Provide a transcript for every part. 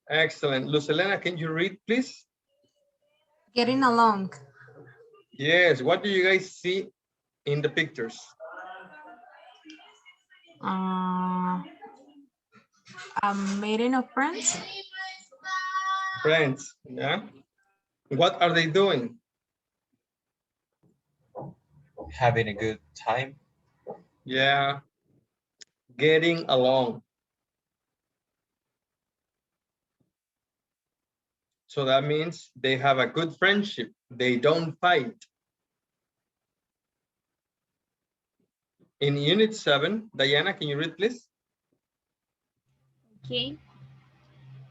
Excellent. Lucelena, can you read, please? Getting along. Yes. What do you guys see in the pictures? A meeting of friends. Friends. Yeah. What are they doing? Having a good time. Yeah. Getting along. So that means they have a good friendship. They don't fight. In Unit 7, Diana, can you read, please? Okay.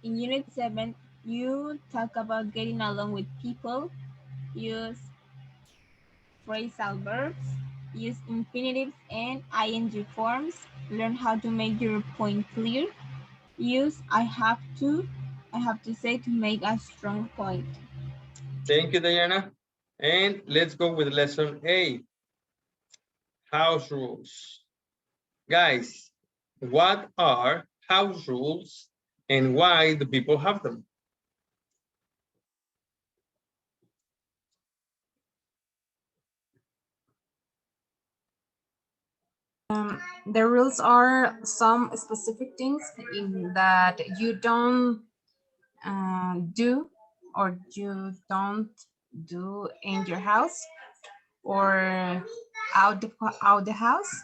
In Unit 7, you talk about getting along with people, use phrasal verbs, use infinitives and ing forms, learn how to make your point clear, use I have to say to make a strong point. Thank you, Diana. And let's go with lesson A. House rules. Guys, what are house rules and why do people have them? The rules are some specific things that you don't do or you don't do in your house or out the house.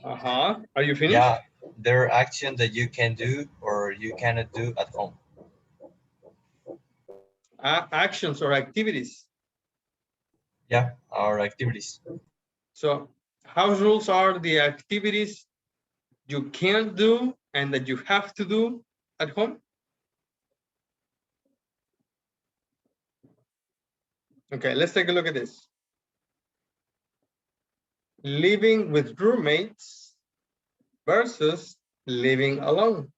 Are you finished? Yeah, there are actions that you can do or you cannot do at home. Actions or activities. Yeah, our activities. So house rules are the activities you can't do and that you have to do at home. Okay, let's take a look at this. Living with roommates versus living alone.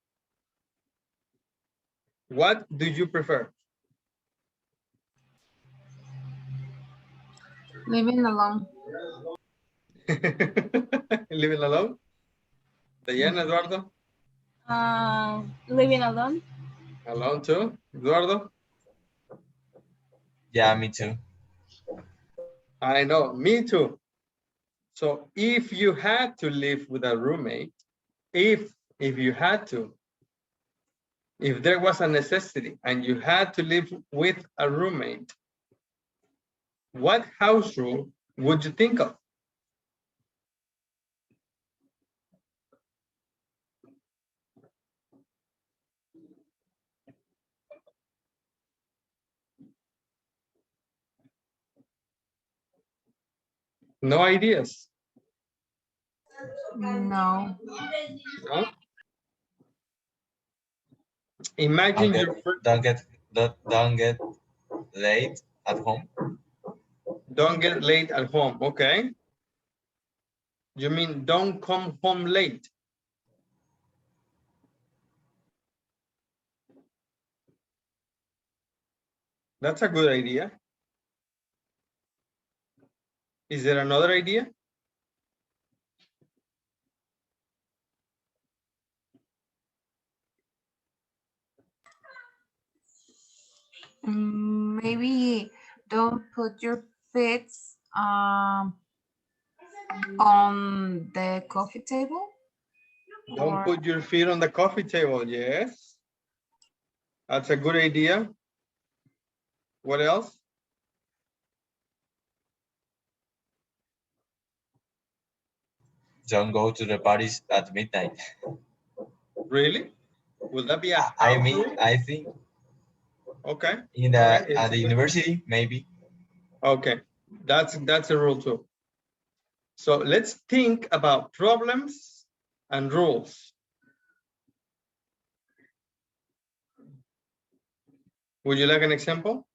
What do you prefer? Living alone. Living alone? Diana, Eduardo? Living alone. Alone too? Eduardo? Yeah, me too. I know, me too. So if you had to live with a roommate, if you had to, if there was a necessity and you had to live with a roommate, what house rule would you think of? No ideas? No. No? Don't Imagine get, your don't get late at home. don't get late at home, okay? You mean don't come home late? That's a good idea. Is there another idea? Maybe don't put your feet on the coffee table. Don't put your feet on the coffee table, yes. That's a good idea. What else? Don't go to the parties at midnight. Really? Will that be a I house mean, rule? I think Okay. in All right. at the university, maybe. Okay. That's a rule too. So let's think about problems and rules. Would you like an example?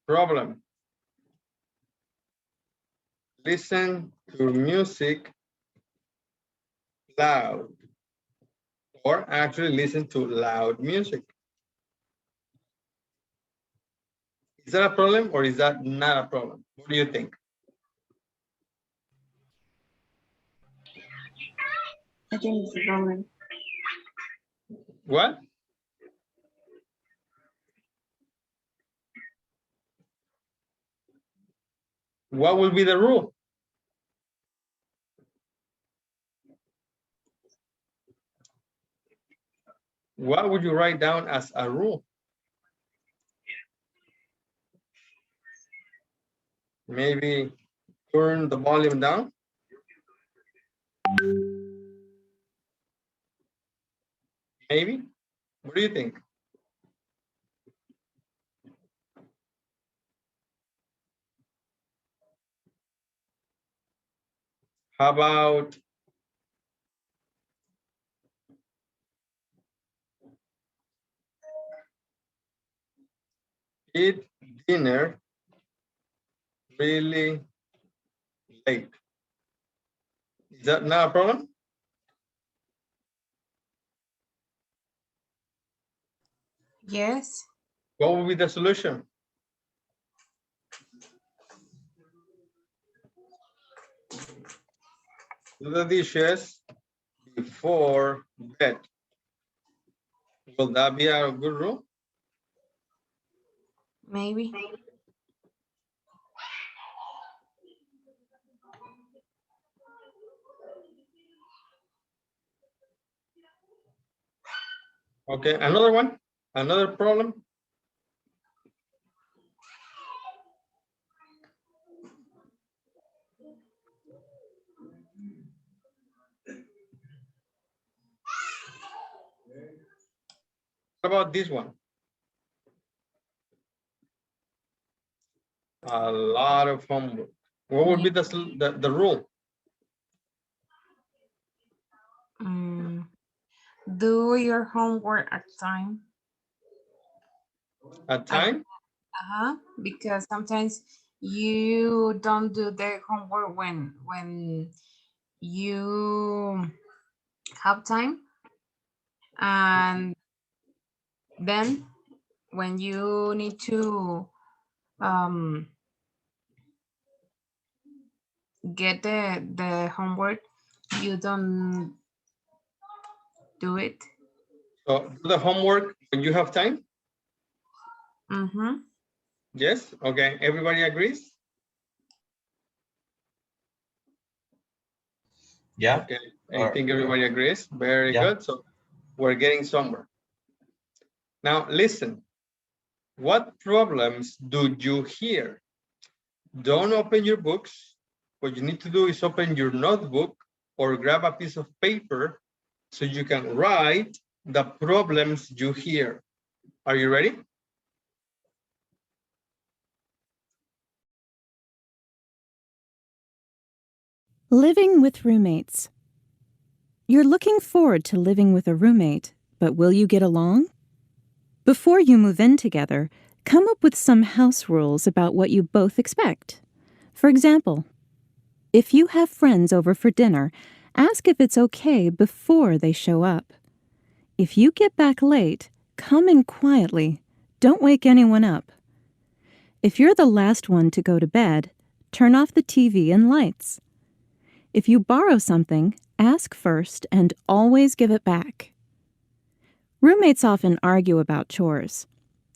Problem. Listen to music loud, or actually listen to loud music. Is that a problem or is that not a problem? What do you think? I think it's a problem. What? What will be the rule? What would you write down as a rule? Maybe turn the volume down. Maybe. What do you think? How about eat dinner really late? Is that not a problem? Yes. What will be the solution? Do the dishes before bed. Will that be a good rule? Maybe. Okay, another one, another problem. What about this one? A lot of homework. What would be the rule? Do your homework at time. At time? Because sometimes you don't do the homework when you have time, and then when you need to get the homework, you don't do it. So do the homework when you have time? Mm-hmm. Yes, okay, everybody agrees? Yeah. Okay, I think everybody agrees. Very Yeah. good. So we're getting somewhere. Now listen, what problems do you hear? Don't open your books. What you need to do is open your notebook or grab a piece of paper so you can write the problems you hear. Are you ready? Living with roommates. You're looking forward to living with a roommate, but will you get along? Before you move in together, come up with some house rules about what you both expect. For example, if you have friends over for dinner, ask if it's okay before they show up. If you get back late, come in quietly. Don't wake anyone up. If you're the last one to go to bed, turn off the TV and lights. If you borrow something, ask first and always give it back. Roommates often argue about chores.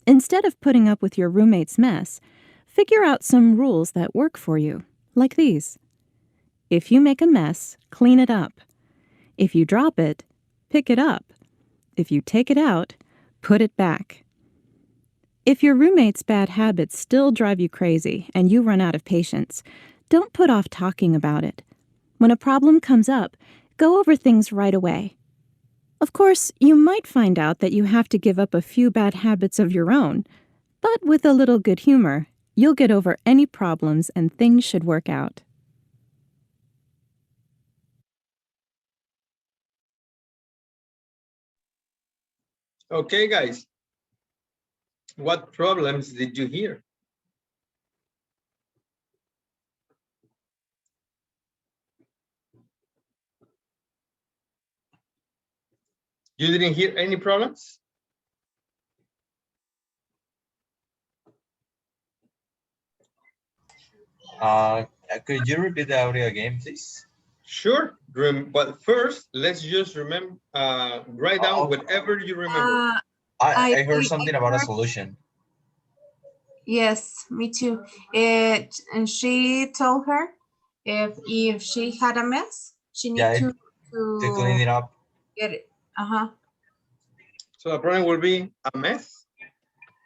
Instead of putting up with your roommate's mess, figure out some rules that work for you, like these. If you make a mess, clean it up. If you drop it, pick it up. If you take it out, put it back. If your roommate's bad habits still drive you crazy and you run out of patience, don't put off talking about it. When a problem comes up, go over things right away. Of course, you might find out that you have to give up a few bad habits of your own, but with a little good humor, you'll get over any problems and things should work out. Okay, guys. What problems did you hear? You didn't hear any problems? Could you repeat the audio again, please? Sure. But first, let's just remember, write down Oh, whatever you remember. I heard I something about a heard, solution. yes, me too. And she told her if she had a mess, she Yeah, need to to clean it up. get it. Uh-huh. So the problem will be a mess.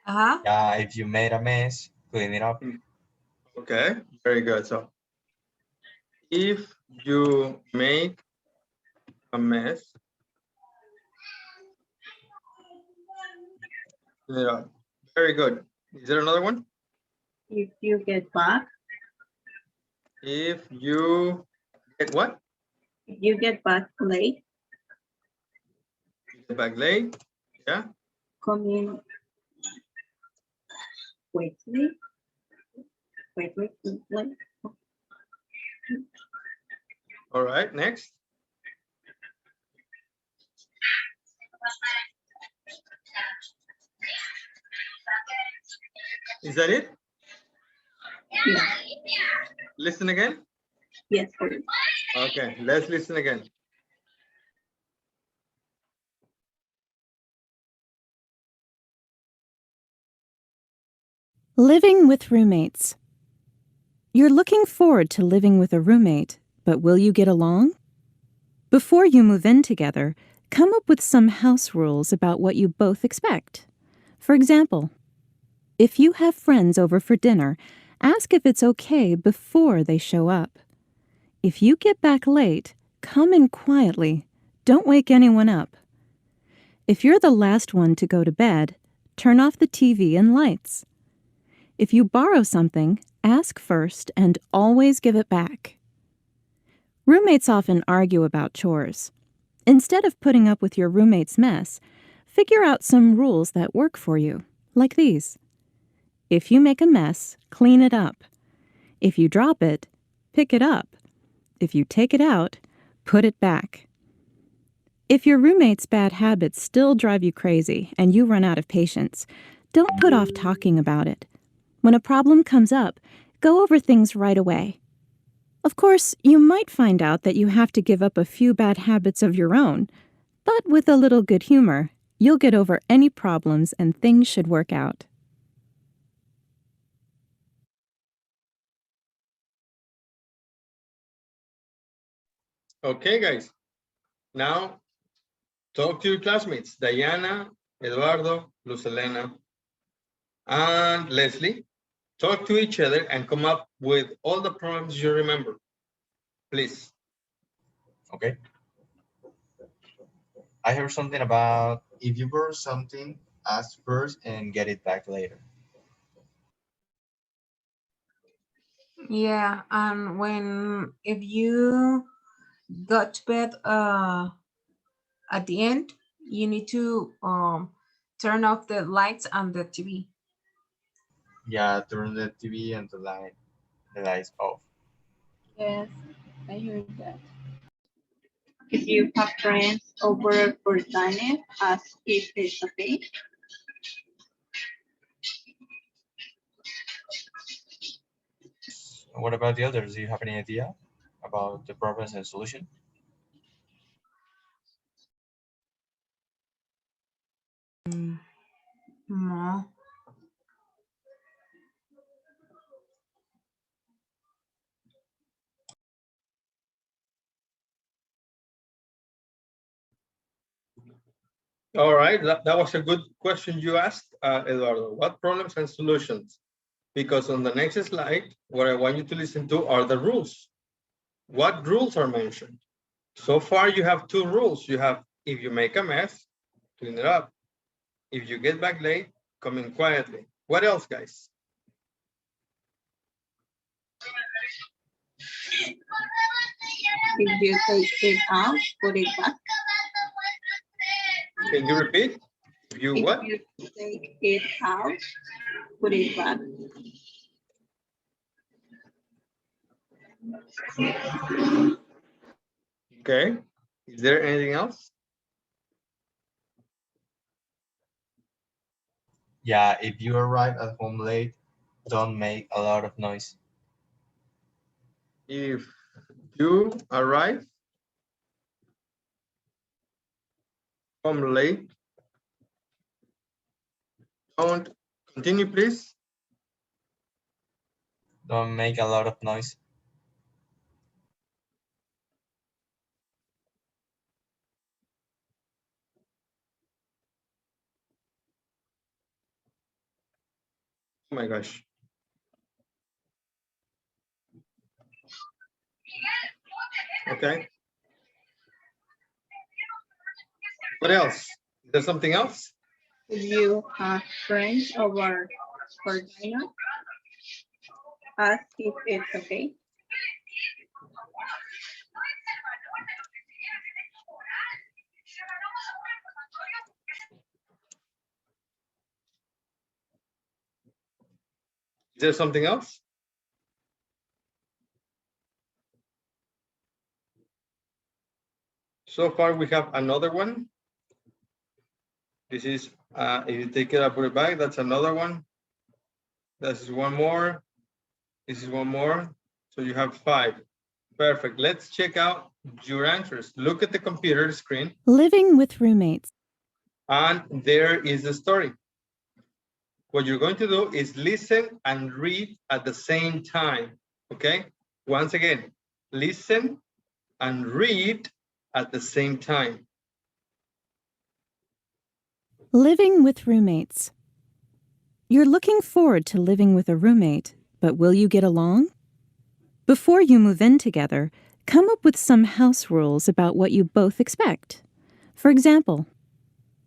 Uh-huh. Yeah, if you made a mess, clean it up. Okay, very good. So if you make a mess, clean it up. Very good. Is there another one? If you get back, If you get what? if you get back late, Get back late. Yeah. come in quickly. Wait, wait. All right. Next. Is that it? Yes, Listen again. yes, please. Okay, let's listen again. Living with roommates. You're looking forward to living with a roommate, but will you get along? Before you move in together, come up with some house rules about what you both expect. For example, if you have friends over for dinner, ask if it's okay before they show up. If you get back late, come in quietly. Don't wake anyone up. If you're the last one to go to bed, turn off the TV and lights. If you borrow something, ask first and always give it back. Roommates often argue about chores. Instead of putting up with your roommate's mess, figure out some rules that work for you, like these. If you make a mess, clean it up. If you drop it, pick it up. If you take it out, put it back. If your roommate's bad habits still drive you crazy and you run out of patience, don't put off talking about it. When a problem comes up, go over things right away. Of course, you might find out that you have to give up a few bad habits of your own, but with a little good humor, you'll get over any problems and things should work out. Okay, guys. Now, talk to your classmates, Diana, Eduardo, Luz Elena, and Leslie. Talk to each other and come up with all the problems you remember. Please. Okay. I heard something about if you borrow something, ask first and get it back later. Yeah, and if you got to bed at the end, you need to turn off the lights and the TV. Yeah, turn the TV and the lights off. Yes, I heard that. If you have friends over for dinner, ask if it's okay. What about the others? Do you have any idea about the problems and solution? No. All right, that was a good question you asked, Eduardo. What problems and solutions? Because on the next slide, what I want you to listen to are the rules. What rules are mentioned? So far, you have two rules. You have, if you make a mess, clean it up. If you get back late, come in quietly. What else, guys? If you take it out, put it back. Can you repeat? If you what? If you take it out, put it back. Okay. Is there anything else? Yeah, if you arrive at home late, don't make a lot of noise. If you arrive home late, don't continue, please. Don't make a lot of noise. Oh my gosh. Okay. What else? Is there something else? If you have friends over for dinner, ask if it's okay. Is there something else? So far, we have another one. This is, if you take it up, put it back, that's another one. This is one more. This is one more. So you have 5. Perfect. Let's check out your answers. Look at the computer screen. Living with roommates. And there is the story. What you're going to do is listen and read at the same time. Okay? Once again, listen and read at the same time. Living with roommates. You're looking forward to living with a roommate, but will you get along? Before you move in together, come up with some house rules about what you both expect. For example,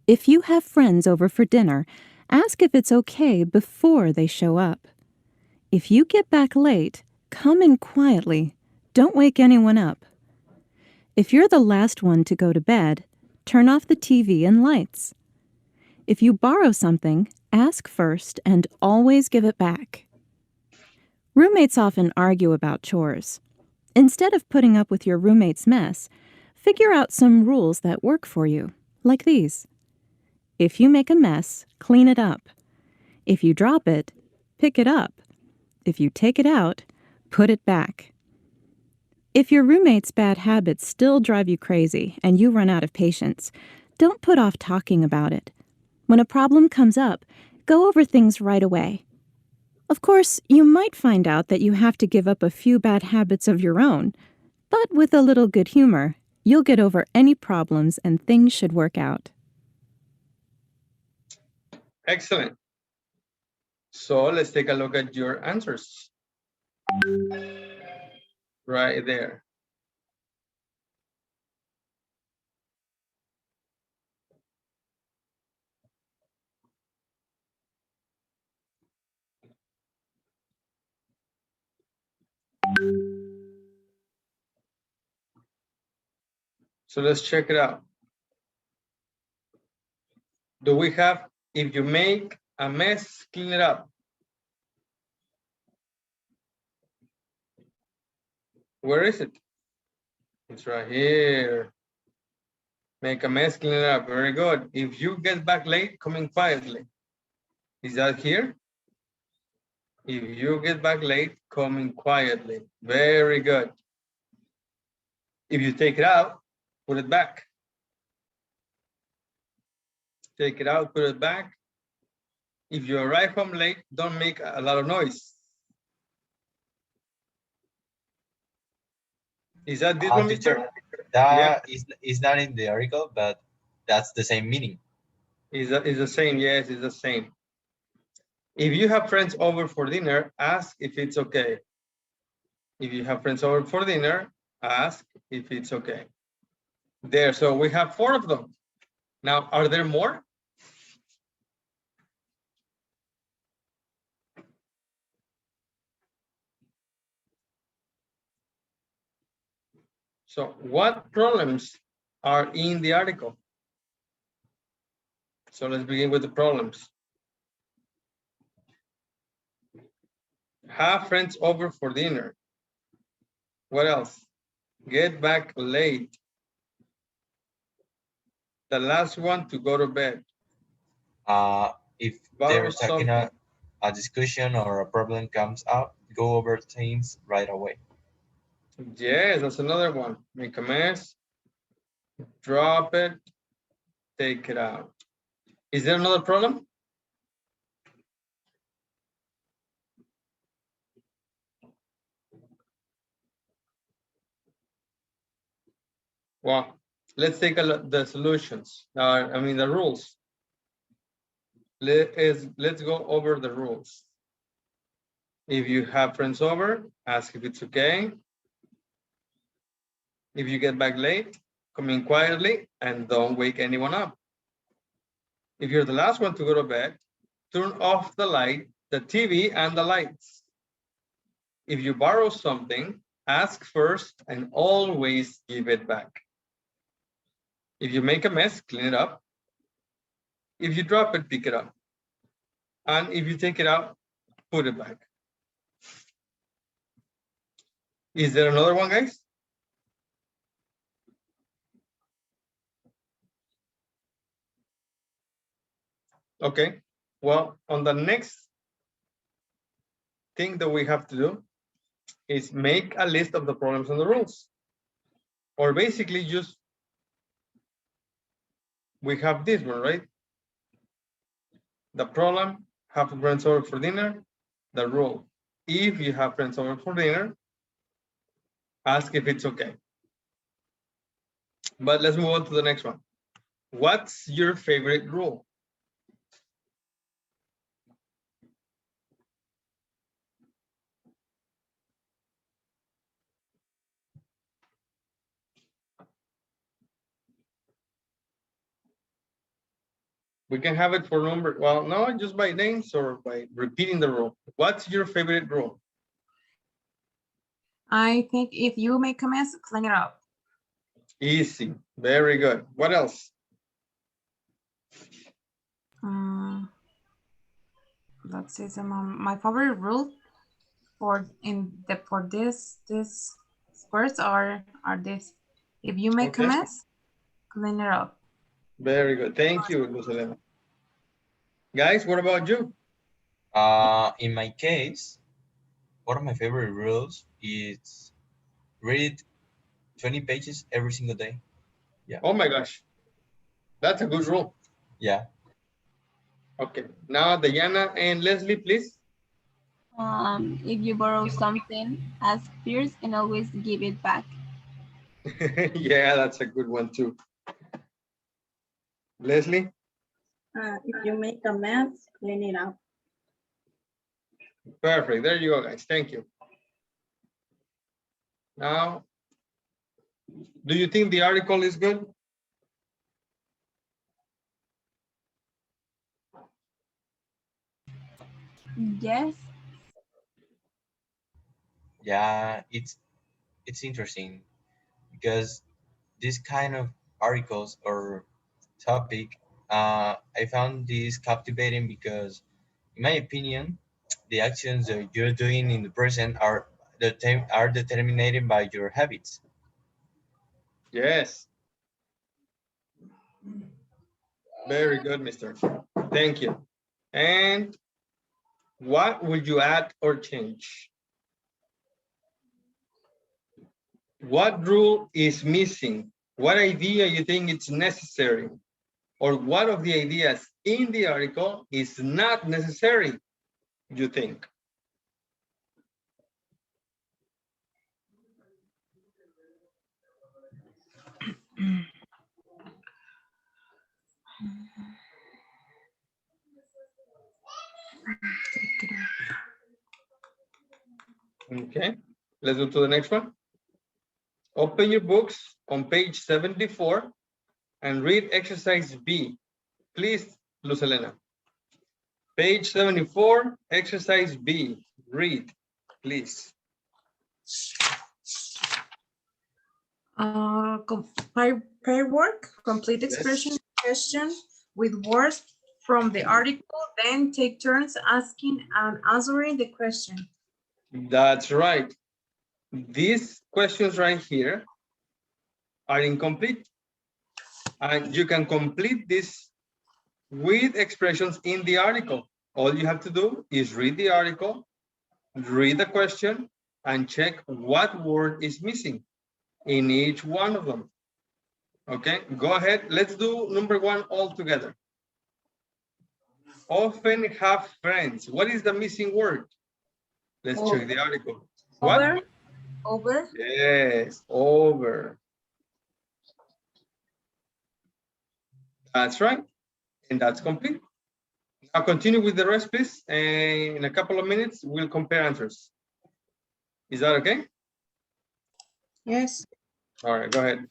if you have friends over for dinner, ask if it's okay before they show up. If you get back late, come in quietly. Don't wake anyone up. If you're the last one to go to bed, turn off the TV and lights. If you borrow something, ask first and always give it back. Roommates often argue about chores. Instead of putting up with your roommate's mess, figure out some rules that work for you, like these. If you make a mess, clean it up. If you drop it, pick it up. If you take it out, put it back. If your roommate's bad habits still drive you crazy and you run out of patience, don't put off talking about it. When a problem comes up, go over things right away. Of course, you might find out that you have to give up a few bad habits of your own, but with a little good humor, you'll get over any problems and things should work out. Excellent. So let's take a look at your answers. Right there. So let's check it out. Do we have, if you make a mess, clean it up? Where is it? It's right here. Make a mess, clean it up. Very good. If you get back late, come in quietly. Is that here? If you get back late, come in quietly. Very good. If you take it out, put it back. Take it out, put it back. If you arrive home late, don't make a lot of noise. Is that this one, Teacher, Mr.? that is not in the article, but that's the same meaning. Is the same? Yes, it's the same. If you have friends over for dinner, ask if it's okay. If you have friends over for dinner, ask if it's okay. There, so we have 4 of them. Now, are there more? So what problems are in the article? So let's begin with the problems. Have friends over for dinner. What else? Get back late. The last one to go to bed. If Borrow there's talking something. a discussion or a problem comes up, go over things right away. Yes, that's another one. Make a mess, drop it, take it out. Is there another problem? Well, let's take a look the solutions. I mean the rules. Let's go over the rules. If you have friends over, ask if it's okay. If you get back late, come in quietly and don't wake anyone up. If you're the last one to go to bed, turn off the light, the TV, and the lights. If you borrow something, ask first and always give it back. If you make a mess, clean it up. If you drop it, pick it up. And if you take it out, put it back. Is there another one, guys? Okay. Well, on the next thing that we have to do is make a list of the problems and the rules. Or basically just, we have this one, right? The problem, have friends over for dinner. The rule, if you have friends over for dinner, ask if it's okay. But let's move on to the next one. What's your favorite rule? We can have it for number, well, no, just by names or by repeating the rule. What's your favorite rule? I think if you make a mess, clean it up. Easy, very good. What else? Let's see some my favorite rule for this words are this. If you make a mess, clean it up. Very good. Thank you, Lucelena. Guys, what about you? In my case, one of my favorite rules is read 20 pages every single day. Yeah. Oh my gosh. That's a good rule. Yeah. Okay. Now, Diana and Leslie, please. If you borrow something, ask first and always give it back. Yeah, that's a good one too. Leslie? If you make a mess, clean it up. Perfect. There you go, guys. Thank you. Now, do you think the article is good? Yes. Yeah, it's interesting because this kind of articles or topic, I found this captivating because, in my opinion, the actions that you're doing in the present are determined by your habits. Yes. Very good, mister. Thank you. And what would you add or change? What rule is missing? What idea you think it's necessary? Or what of the ideas in the article is not necessary, you think? Okay, let's go to the next one. Open your books on page 74 and read exercise B. Please, Lucelena. Page 74, exercise B. Read, please. Pair work, complete expression question with words from the article, then take turns asking and answering the question. That's right. These questions right here are incomplete. And you can complete this with expressions in the article. All you have to do is read the article, read the question, and check what word is missing in each one of them. Okay, go ahead. Let's do number one all together. Often have friends. What is the missing word? Let's check the article. What? Over. Over. Yes, over. That's right. And that's complete. Now continue with the rest, please. And in a couple of minutes, we'll compare answers. Is that okay? Yes. All right, go ahead.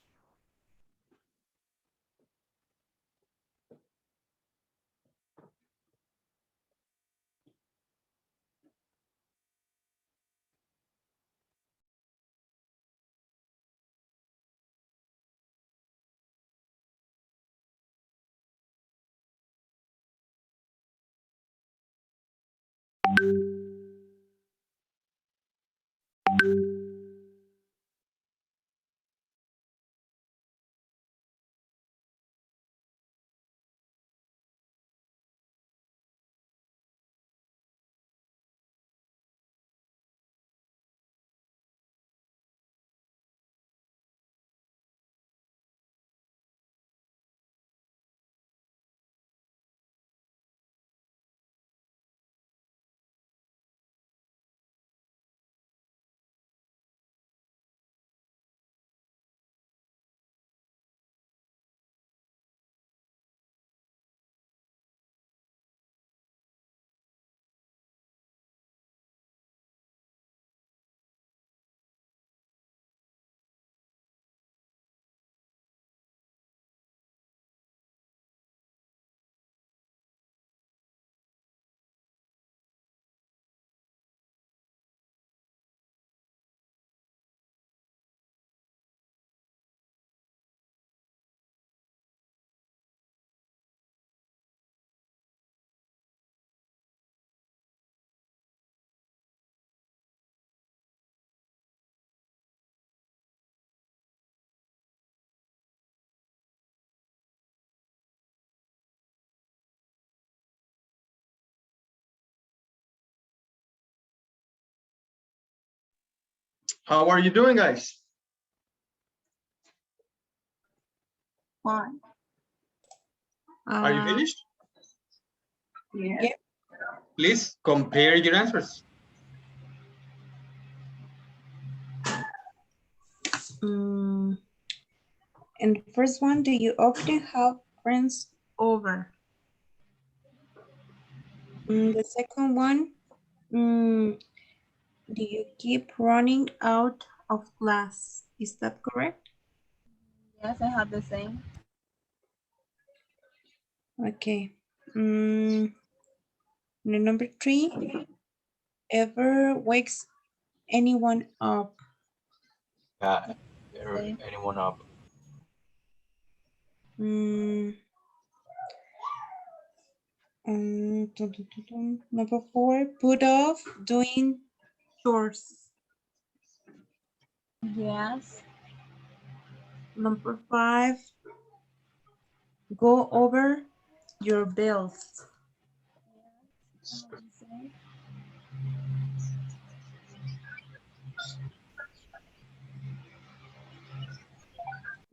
How are you doing, guys? Fine. Are you finished? Yes. Yep. Please compare your answers. And the first one, do you often have friends over? The second one, do you keep running out of class? Is that correct? Yes, I have the same. Okay. The number three, ever wakes anyone up? Yeah, Same. anyone up? Number four, put off doing chores. Yes. Number five, go over your bills. I have the same.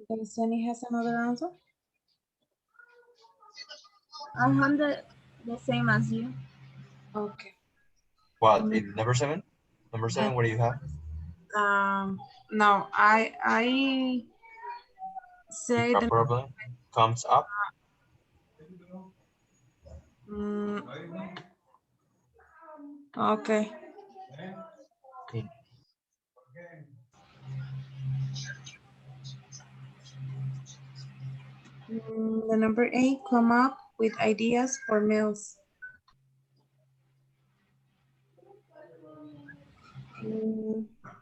Does Sunny has another answer? I have the same as you. Okay. What, in number seven? Number seven, what do you have? No, I say If a the problem comes up, okay. in The number eight, come up with ideas for meals.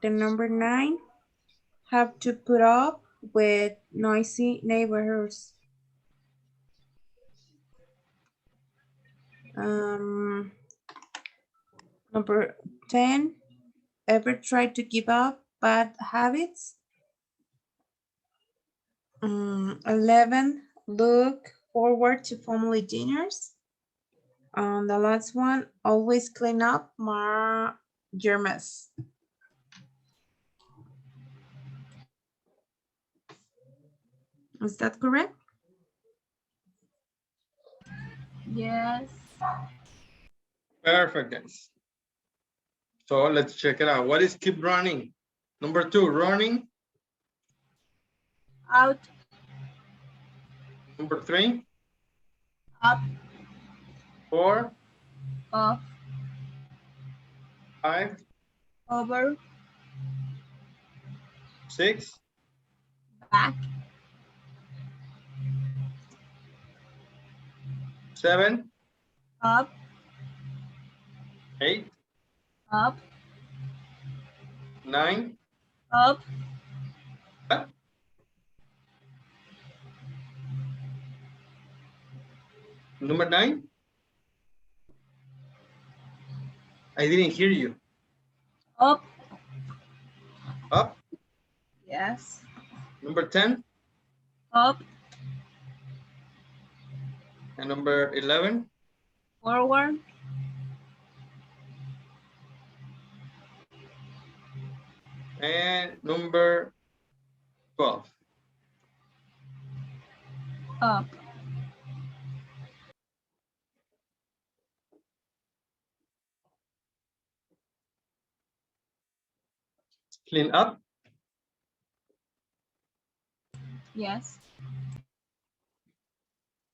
The number nine, have to put up with noisy neighborhoods. Number 10, ever try to give up bad habits? 11, look forward to family dinners. The last one, always clean up your mess. Is that correct? Yes. Perfect, guys. So let's check it out. What is keep running? Number 2, running. Out. Number 3, Up. 4, Off. 5, Over. 6, Back. 7, Up. 8, Up. 9. Up. What? Number 9? I didn't hear you. Up. Up. Yes. Number 10 Up. and number 11. Forward. And number 12. Up. Clean up. Yes.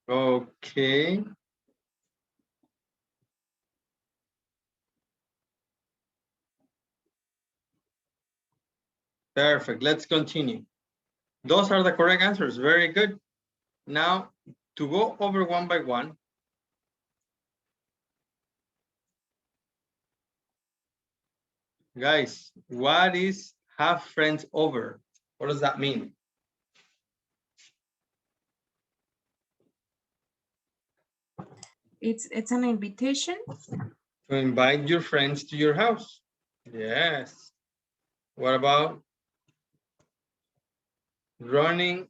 Okay. Perfect. Let's continue. Those are the correct answers. Very good. Now, to go over one by one, guys, what is have friends over? What does that mean? It's an invitation. To invite your friends to your house. Yes. What about running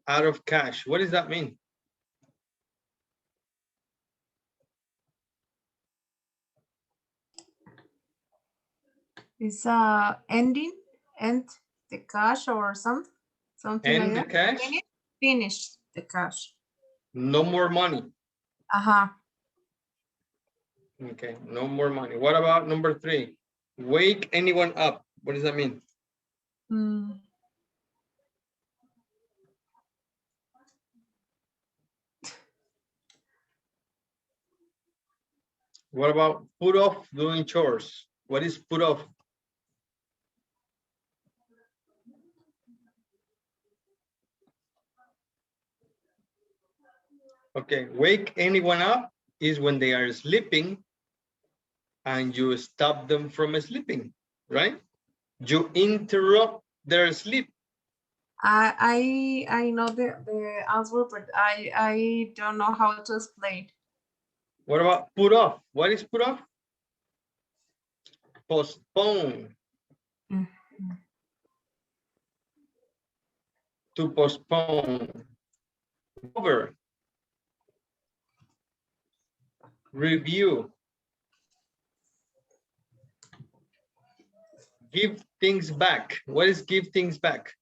out of cash? What does that mean? It's end the cash or something like End the that. cash? Finish the cash. No more money. Uh-huh. Okay, no more money. What about number 3? Wake anyone up. What does that mean? Hmm. What about put off doing chores? What is put off? Okay, wake anyone up is when they are sleeping and you stop them from sleeping, right? You interrupt their sleep. I know the answer, but I don't know how to explain. What about put off? What is put off? Postpone. Mhm. To postpone. Over. Review. Give things back. What is give things back?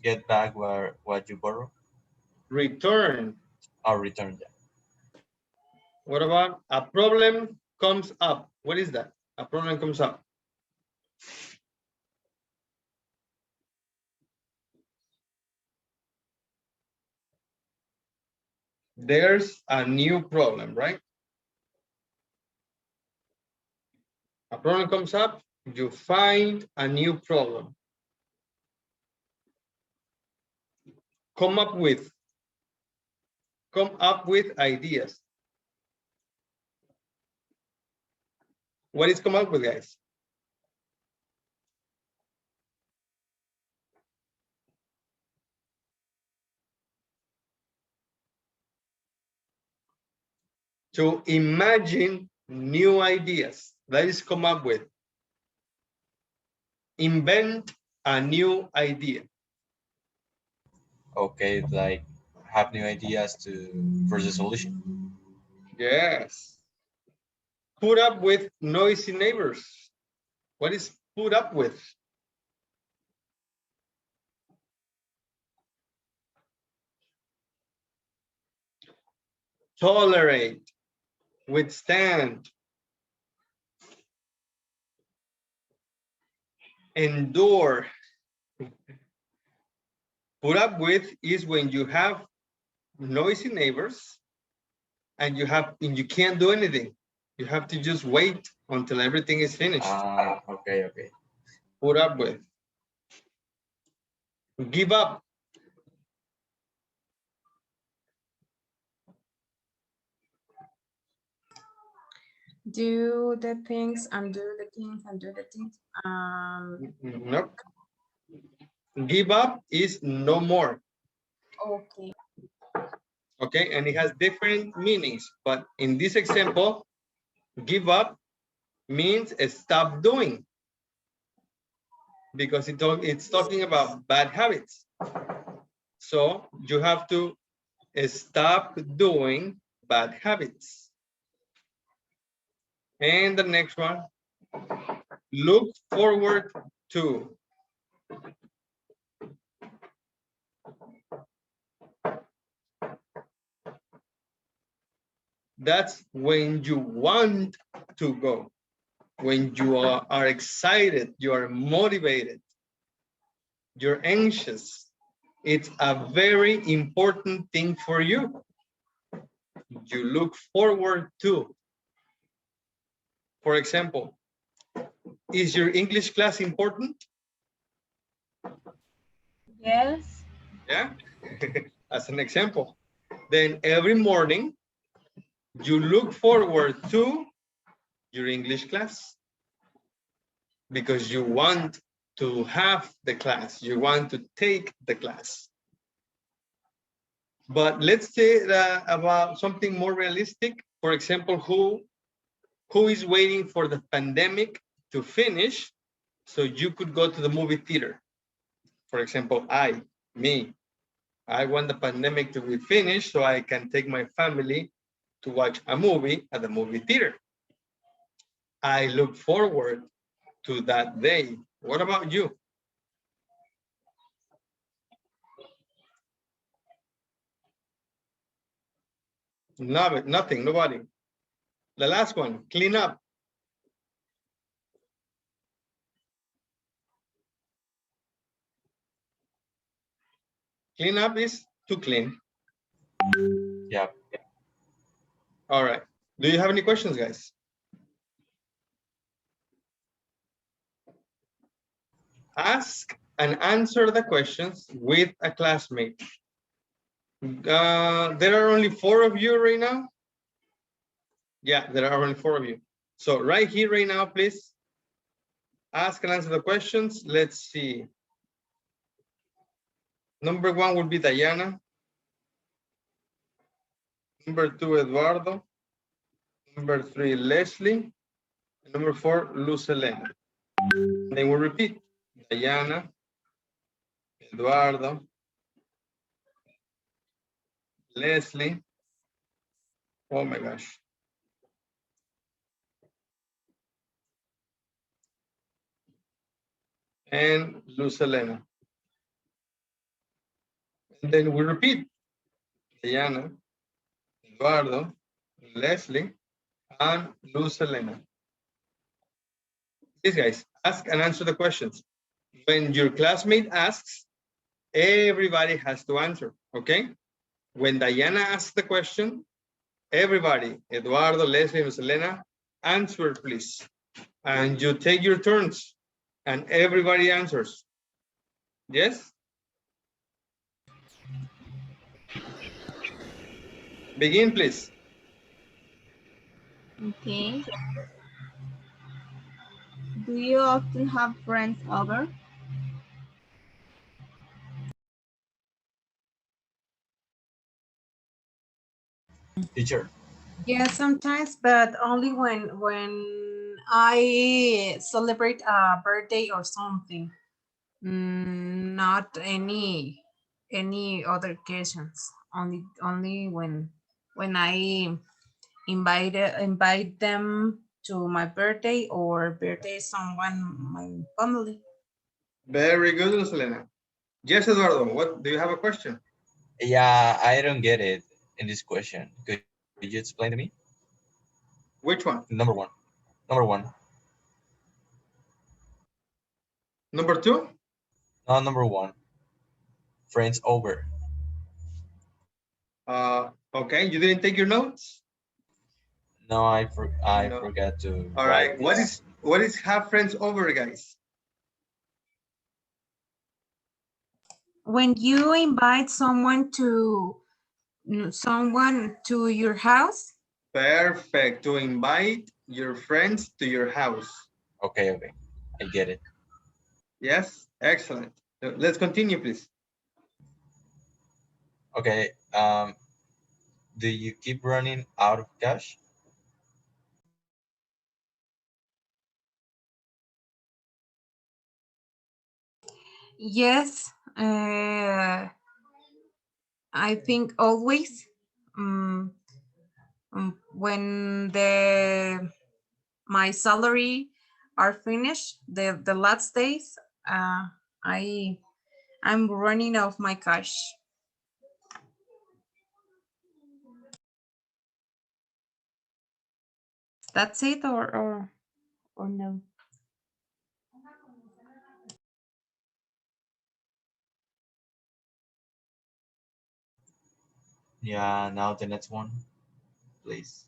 Get back what you borrow. Return. Or return. Yeah. What about a problem comes up? What is that? A problem comes up. There's a new problem, right? A problem comes up, you find a new problem. Come up with ideas. What is come up with, guys? To imagine new ideas. That is come up with. Invent a new idea. Okay, like have new ideas for the solution. Yes. Put up with noisy neighbors. What is put up with? tolerate, withstand, endure. Put up with is when you have noisy neighbors and you can't do anything. You have to just wait until everything is finished. Okay. Put up with. Give up. Do the things and do the things and do the things. Nope. Give up is no more. Okay. Okay, and it has different meanings, but in this example, give up means stop doing, because it's talking about bad habits. So you have to stop doing bad habits. And the next one, look forward to. That's when you want to go, when you are excited, you are motivated, you're anxious. It's a very important thing for you. You look forward to. For example, is your English class important? Yes. Yeah, as an example. Then every morning, you look forward to your English class because you want to have the class, you want to take the class. But let's say about something more realistic. For example, who is waiting for the pandemic to finish so you could go to the movie theater? For example, me. I want the pandemic to be finished so I can take my family to watch a movie at the movie theater. I look forward to that day. What about you? Nothing, nobody. The last one, clean up. Clean up is to clean. Yeah. All right. Do you have any questions, guys? Ask and answer the questions with a classmate. There are only 4 of you right now. Yeah, there are only 4 of you. So right here, right now, please ask and answer the questions. Let's see. Number 1 would be Diana. Number 2, Eduardo. Number 3, Leslie. And number 4, Luz Elena. Then we'll repeat. Diana, Eduardo, Leslie. Oh my gosh. And Luz Elena. And then we repeat. Diana, Eduardo, Leslie, and Luz Elena. These guys, ask and answer the questions. When your classmate asks, everybody has to answer, okay? When Diana asks the question, everybody, Eduardo, Leslie, Luz Elena, answer please. And you take your turns and everybody answers. Yes? Begin, please. Okay. Do you often have friends over? Teacher. Yeah, sometimes, but only when I celebrate a birthday or something. Not any other occasions. Only when I invite them to my birthday or birthday someone my family. Very good, Luz Elena. Yes, Eduardo, what do you have a question? Yeah, I don't get it in this question. Could Did you explain to me? Which one? Number one. Number one. Number two? No, number one. Friends over. Okay, you didn't take your notes? No, I No. forgot to All write right. this. What is have friends over, guys? When you invite someone to your house. Perfect. To invite your friends to your house. Okay, I get it. Yes, excellent. Let's continue, please. Okay. Do you keep running out of cash? Yes, I think always. When my salary are finished, the last days, I I'm running out of my cash. That's it, or no? Yeah. Now the next one, please.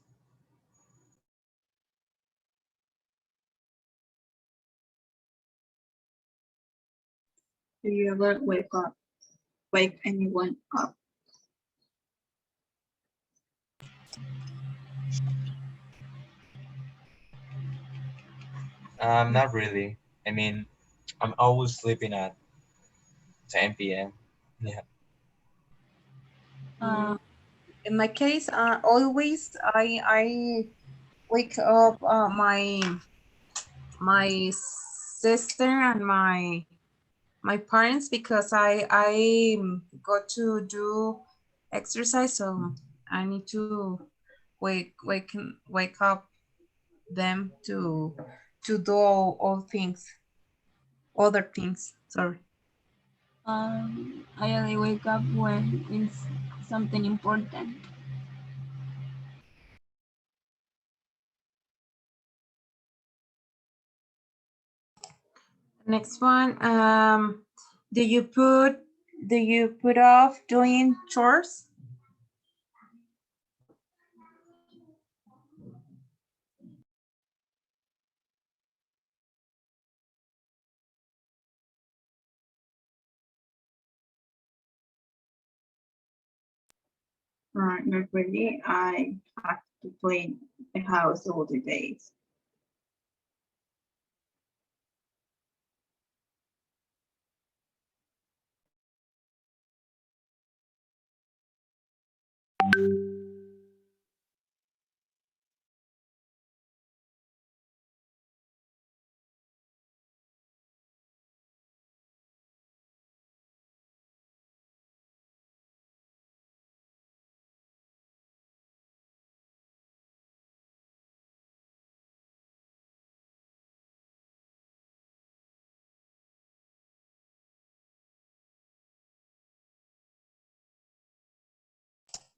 Do you ever wake anyone up? Not really. I mean, I'm always sleeping at 10 p.m. Yeah. Uh, In my case, always I wake up my sister and my parents, because I got to do exercise, so I need to wake up them to do all things, other things. Sorry. I only wake up when it's something important. Next one. Do you put off doing chores? Not really. I have to clean the house all the days.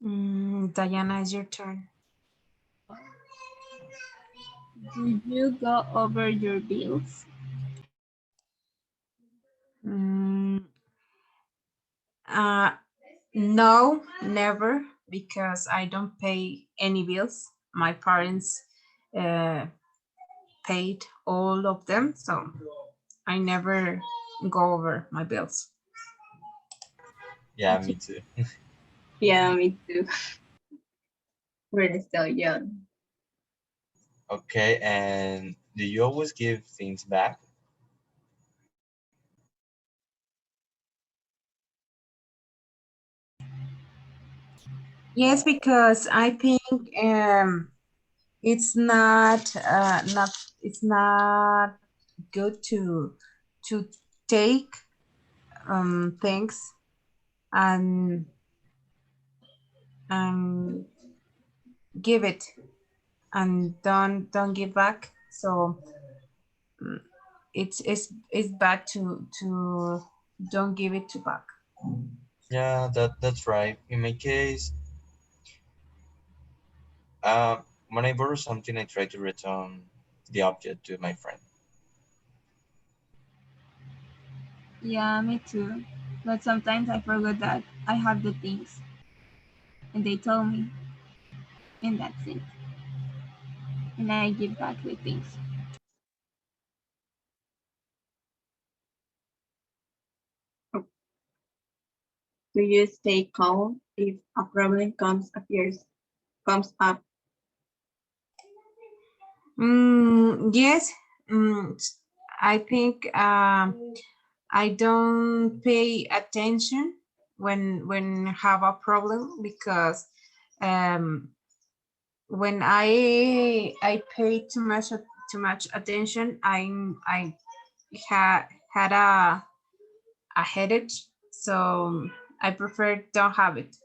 Diana, it's your turn. Do you go over your bills? Mm, uh, no, never, because I don't pay any bills. My parents uh, paid all of them, so I never go over my bills. Yeah, me too. Yeah, me too. We're still young. Okay, and do you always give things back? Yes, because I think it's not good to take things and and give it and don't give back. So mm, it's bad to don't give it to back. Yeah, that's right. In my case, When I borrow something, I try to return the object to my friend. Yeah, me too. But sometimes I forget that I have the things and they tell me, and that's it. And I give back the things. Do you stay calm if a problem comes up? Yes, mm, I think I don't pay attention when have a problem because um, when I pay too much attention, I had a headache, so I prefer don't have it.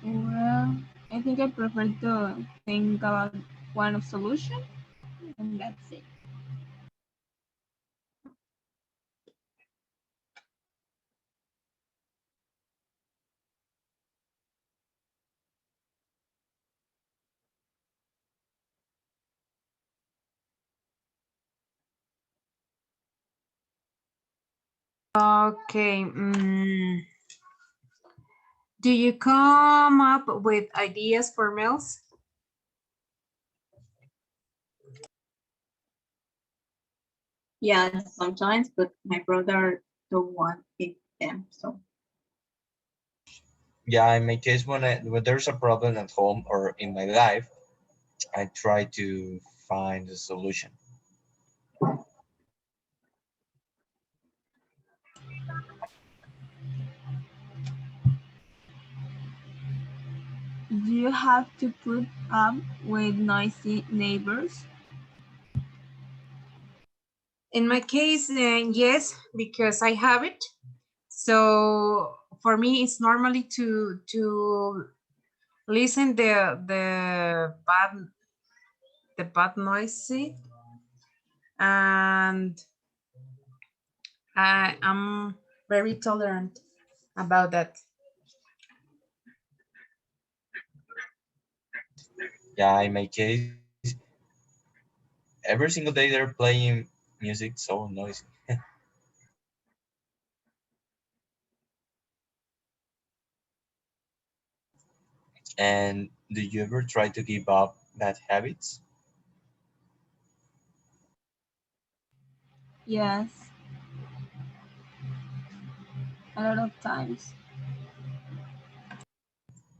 Well, I think I prefer to think about one of solution, and that's it. Okay. Do you come up with ideas for meals? Yes, sometimes, but my brother don't want it them. So Yeah, in my case, when there's a problem at home or in my life, I try to find a solution. Do you have to put up with noisy neighbors? In my case, yes, because I have it. So for me, it's normally to listen the bad noisy, and I'm very tolerant about that. Yeah, in my case, every single day they're playing music so noisy. And do you ever try to give up bad habits? Yes, a lot of times.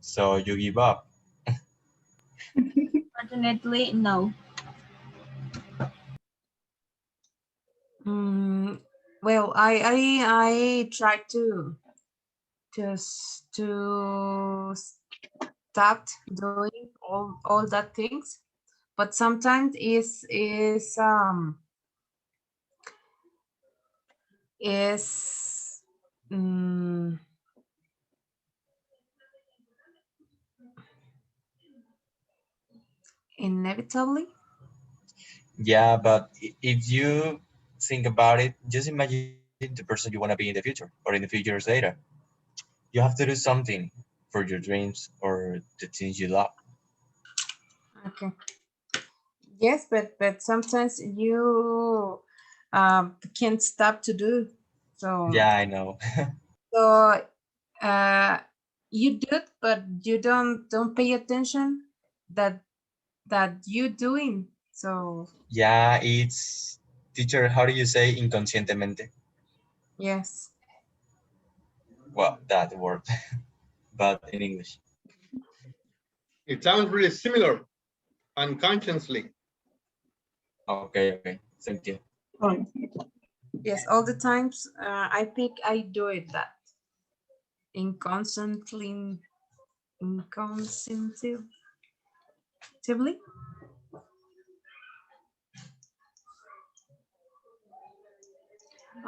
So you give up. Fortunately, no. Mm, well, I try to stop doing all that things, but sometimes is mm, inevitably. Yeah, but if you think about it, just imagine the person you want to be in the future or in the few years later. You have to do something for your dreams or the things you love. Okay. Yes, but sometimes you can't stop to do. So Yeah, I know. so uh, you do it, but you don't pay attention that you doing. So Yeah, it's teacher, how do you say inconscientemente? yes. Well, that word, but in English. It sounds really similar, unconsciously. Okay, okay. Thank you. oh, Yes, all the times I think I do it that inconsciently, inconsciently.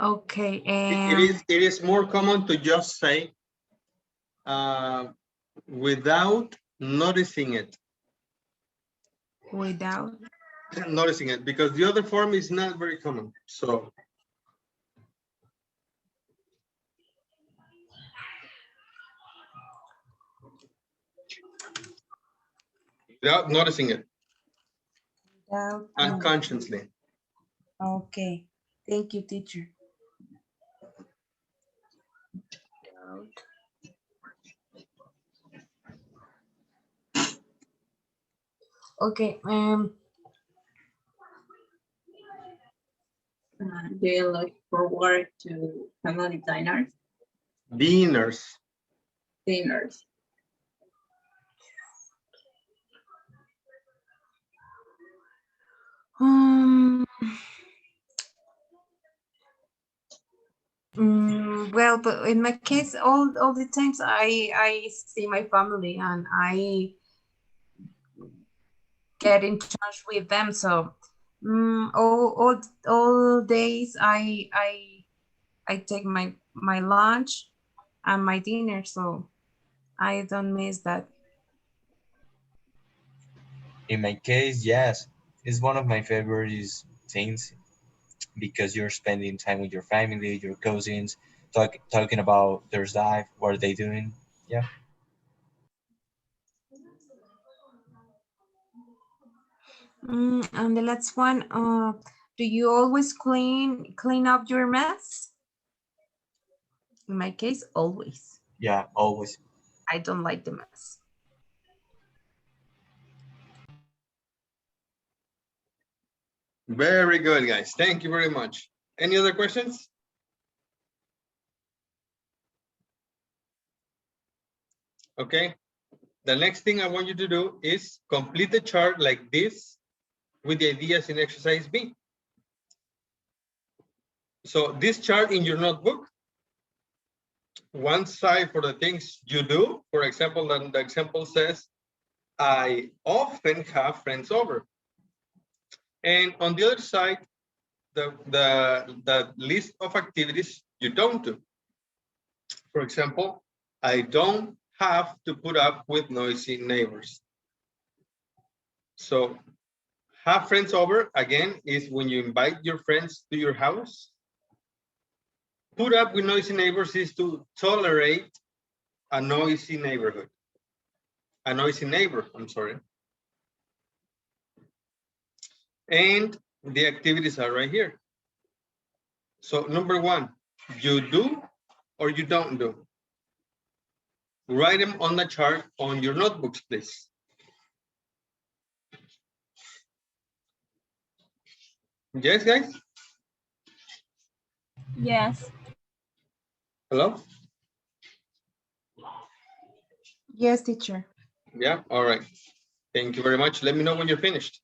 Okay, It is more common to just say uh, without noticing it. without. Noticing it, because the other form is not very common. So without noticing it, Without unconsciously. Okay. Thank you, teacher. Okay. Do you look forward to family dinners? Dinners. Dinners. Um, well, but in my case, all the times I see my family and I get in touch with them. So all days I take my lunch and my dinner. So I don't miss that. In my case, yes, it's one of my favorite things because you're spending time with your family, your cousins, talking about their life, what are they doing. Yeah. And the last one, do you always clean up your mess? In my case, always. Yeah, always. I don't like the mess. Very good, guys. Thank you very much. Any other questions? Okay. The next thing I want you to do is complete the chart like this with the ideas in exercise B. So this chart in your notebook, one side for the things you do. For example, the example says, I often have friends over. And on the other side, the list of activities you don't do. For example, I don't have to put up with noisy neighbors. So have friends over, again, is when you invite your friends to your house. Put up with noisy neighbors is to tolerate a noisy neighborhood. A noisy neighbor, I'm sorry. And the activities are right here. So number one, you do or you don't do. Write them on the chart on your notebooks, please. Yes, guys? Yes. Hello? Yes, teacher. Yeah, all right. Thank you very much. Let me know when you're finished.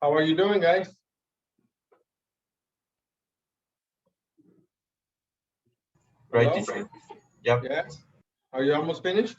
How are you doing, guys? Great, Hello? teacher. Yep. Yes. Are you almost finished?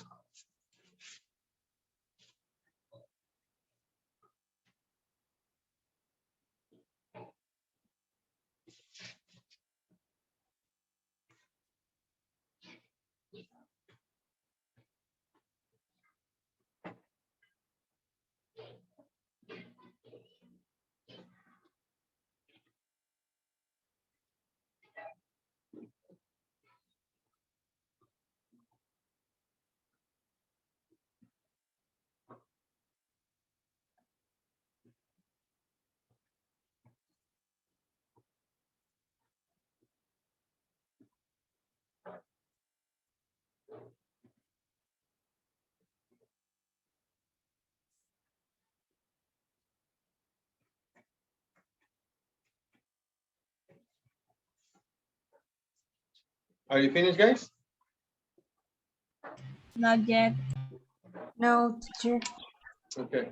Are you finished, guys? Not yet. No, teacher. Okay.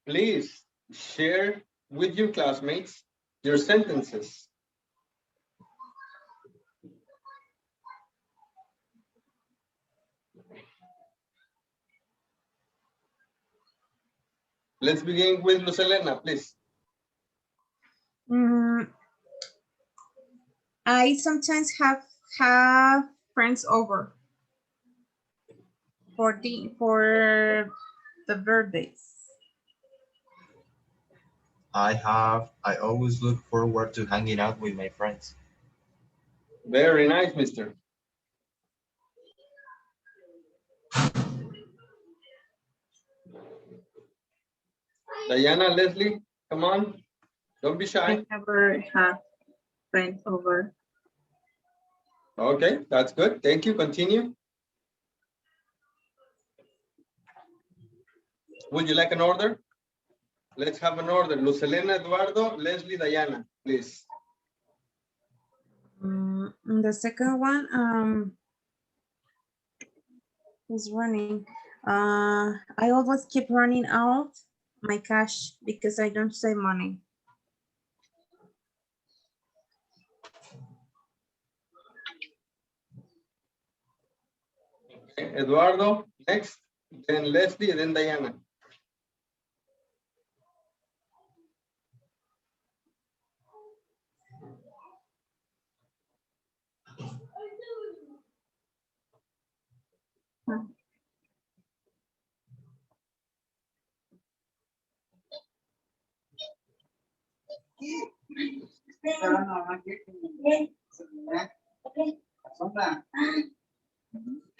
Please share with your classmates your sentences. Let's begin with Lucelena, please. I sometimes have friends over for the birthdays. I always look forward to hanging out with my friends. Very nice, mister. Diana, Leslie, come on. Don't be I shy. never have friends over. Okay, that's good. Thank you. Continue. Would you like an order? Let's have an order. Lucelena, Eduardo, Leslie, Diana, please. The second one is running. I always keep running out my cash because I don't save money. Okay, Eduardo, next. Then Leslie, then Diana.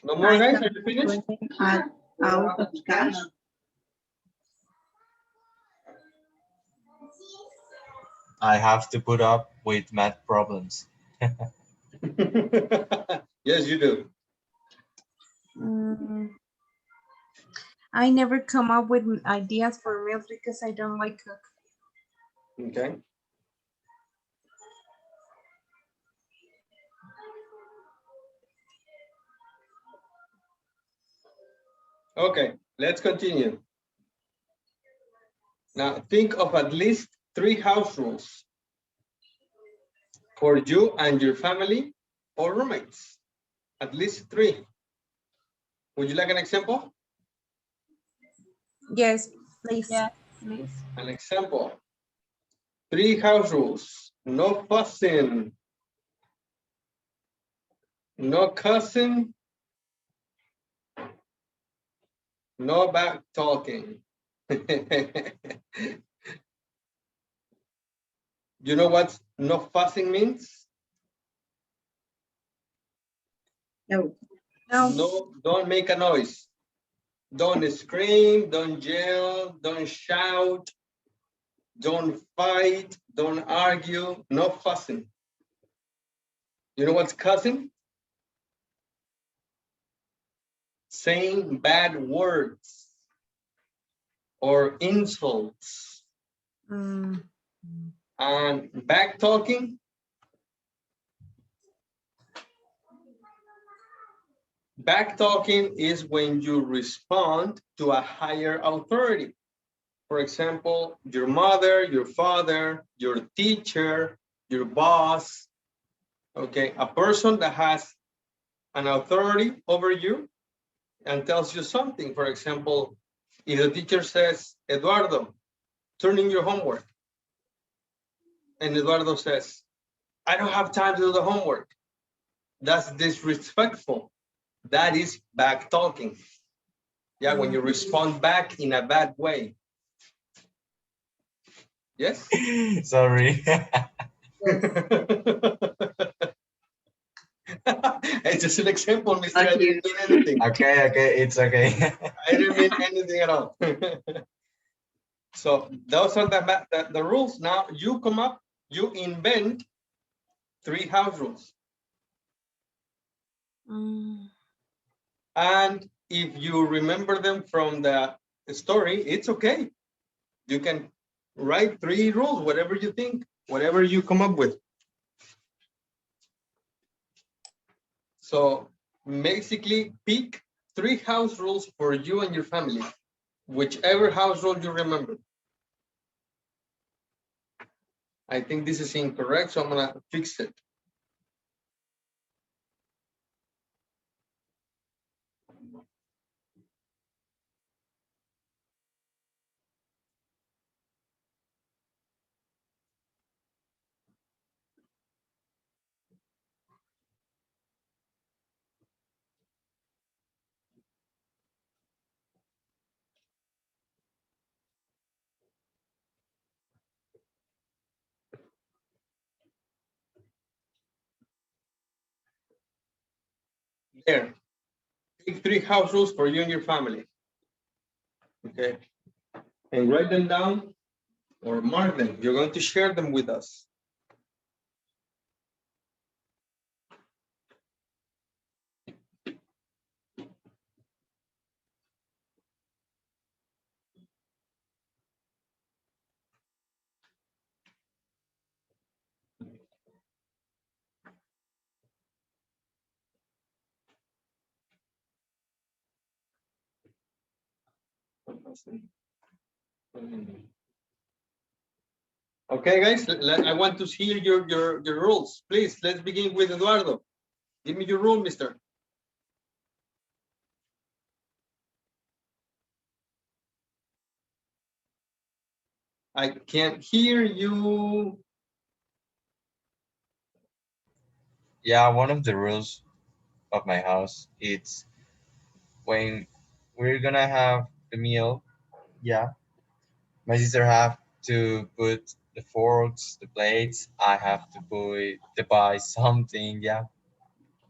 No more, I guys? have Are you finished? out of cash. I have to put up with math problems. Yes, you do. I never come up with ideas for meals because I don't like cook. Okay. Okay, let's continue. Now think of at least 3 house rules for you and your family or roommates. At least 3. Would you like an example? Yes, please. Yes, please. An example. 3 house rules. No fussing. No cussing. No back talking. You know what no fussing means? No. No, don't make a noise. Don't scream, don't yell, don't shout, don't fight, don't argue, no fussing. You know what's cussing? Saying bad words or insults. And back talking. Back talking is when you respond to a higher authority. For example, your mother, your father, your teacher, your boss, okay? A person that has an authority over you and tells you something. For example, if the teacher says, Eduardo, turn in your homework. And Eduardo says, I don't have time to do the homework. That's disrespectful. That is back talking. Yeah, when you respond back in a bad way. Yes? Sorry. It's just an example, Mr. Thank I didn't you. mean anything. Okay, it's okay. I didn't mean anything at all. So those are the rules. Now you come up, you invent 3 house rules. And if you remember them from the story, it's okay. You can write 3 rules, whatever you think, whatever you come up with. So basically pick 3 house rules for you and your family, whichever house rule you remember. I think this is incorrect, so I'm gonna fix it. There, pick 3 house rules for you and your family. Okay, and write them down or mark them. You're going to share them with us. Okay, guys, I want to hear your rules. Please, let's begin with Eduardo. Give me your rule, mister. I can't hear you. Yeah, one of the rules of my house, it's when we're gonna have the meal, yeah, my sister have to put the forks, the plates. I have to buy something. Yeah,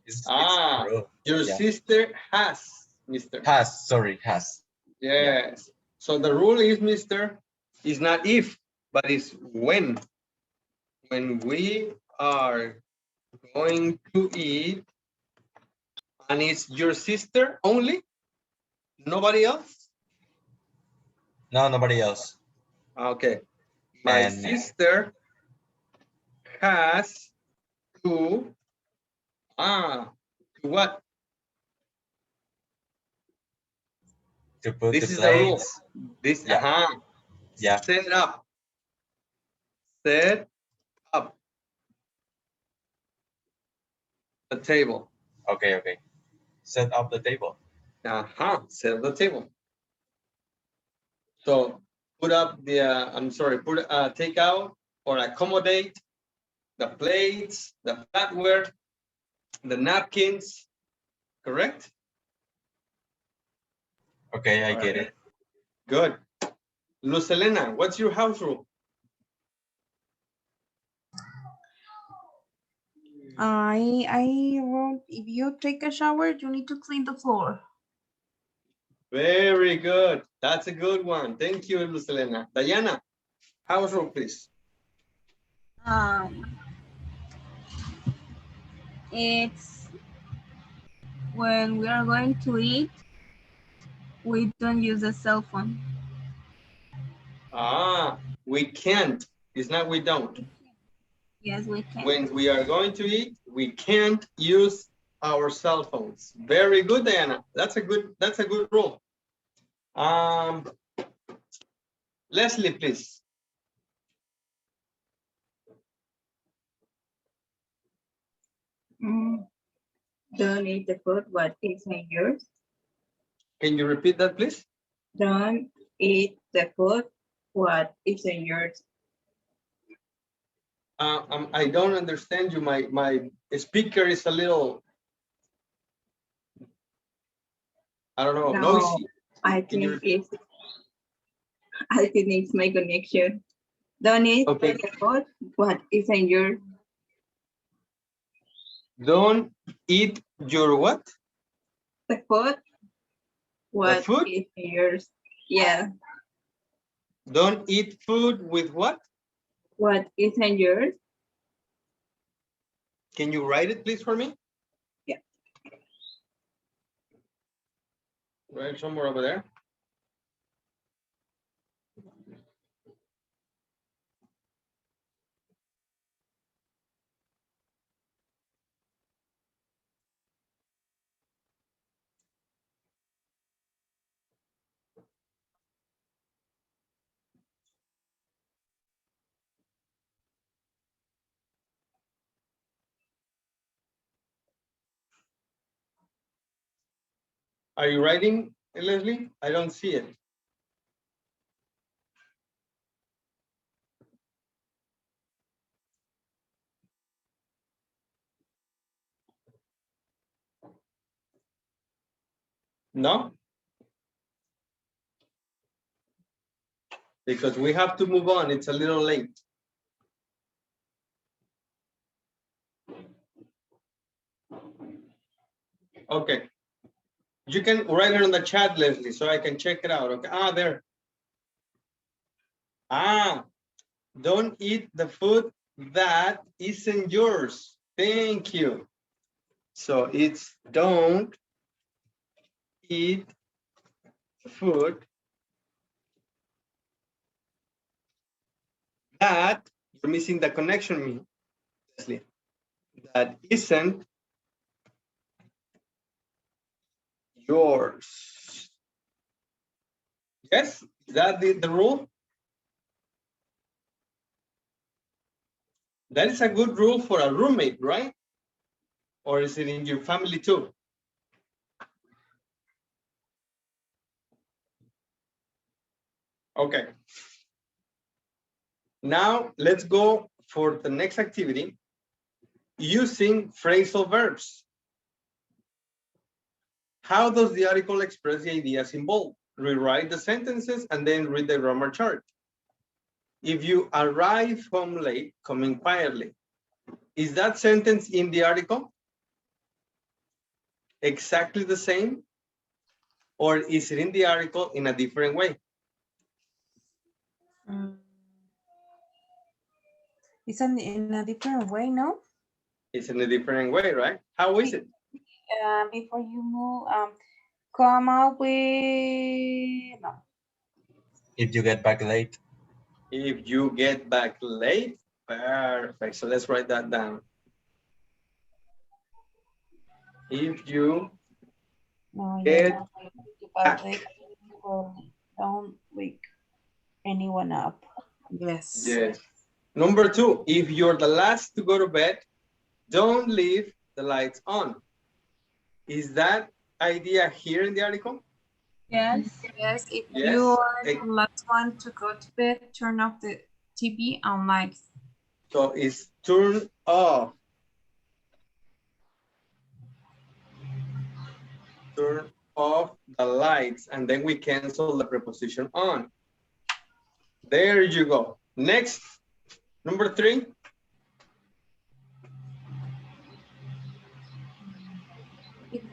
it's a rule. Your Yeah, sister has, mister. has. Yeah. Yes. So the rule is, mister, is not if, but it's when. When we are going to eat, and it's your sister only, nobody else. No, nobody else. Okay. My And sister has to what? to put This the is the rule. plates. This Yeah. Yeah. Set up. Set up the table. Okay. Set up the table. Set up the table. So put up the take out or accommodate the plates, the flatware, the napkins, correct? Okay, I get it. Good. Luz Elena, what's your house rule? I wrote, if you take a shower, you need to clean the floor. Very good. That's a good one. Thank you, Luz Elena. Diana, house rule, please. It's when we are going to eat, we don't use a cell phone. We can't. It's not we don't. Yes, we can. When we are going to eat, we can't use our cell phones. Very good, Diana. That's a good rule. Leslie, please. Don't eat the food what isn't yours. Can you repeat that, please? Don't eat the food what isn't yours. I don't understand you. My speaker is a little, I don't know, No, noisy. I Can you think it's my connection. Don't eat Okay. the food what isn't yours. Don't eat your what? The food what food? isn't yours. Yeah. Don't eat food with what? What isn't yours? Can you write it, please, for me? Yeah. Right somewhere over there. Are you writing, Leslie? I don't see it. No? Because we have to move on. It's a little late. Okay. You can write it on the chat, Leslie, so I can check it out. Okay. There. Don't eat the food that isn't yours. Thank you. So it's don't eat food that, you're missing the connection, Leslie, that isn't yours. Yes, is that the rule? That is a good rule for a roommate, right? Or is it in your family too? Okay. Now let's go for the next activity using phrasal verbs. How does the article express the ideas involved? Rewrite the sentences and then read the grammar chart. If you arrive home late, coming quietly, is that sentence in the article exactly the same? Or is it in the article in a different way? It's in a different way, no? It's in a different way, right? How is it? Before you move, come up with, no. If you get back late. If you get back late, perfect. So let's write that down. If you get back. Don't wake anyone up. Yes. Yes. Number 2, if you're the last to go to bed, don't leave the lights on. Is that idea here in the article? Yes. Yes, if Yes. you are the last one to go to bed, turn off the TV and lights. So it's turn off. Turn off the lights, and then we cancel the preposition on. There you go. Next, number 3.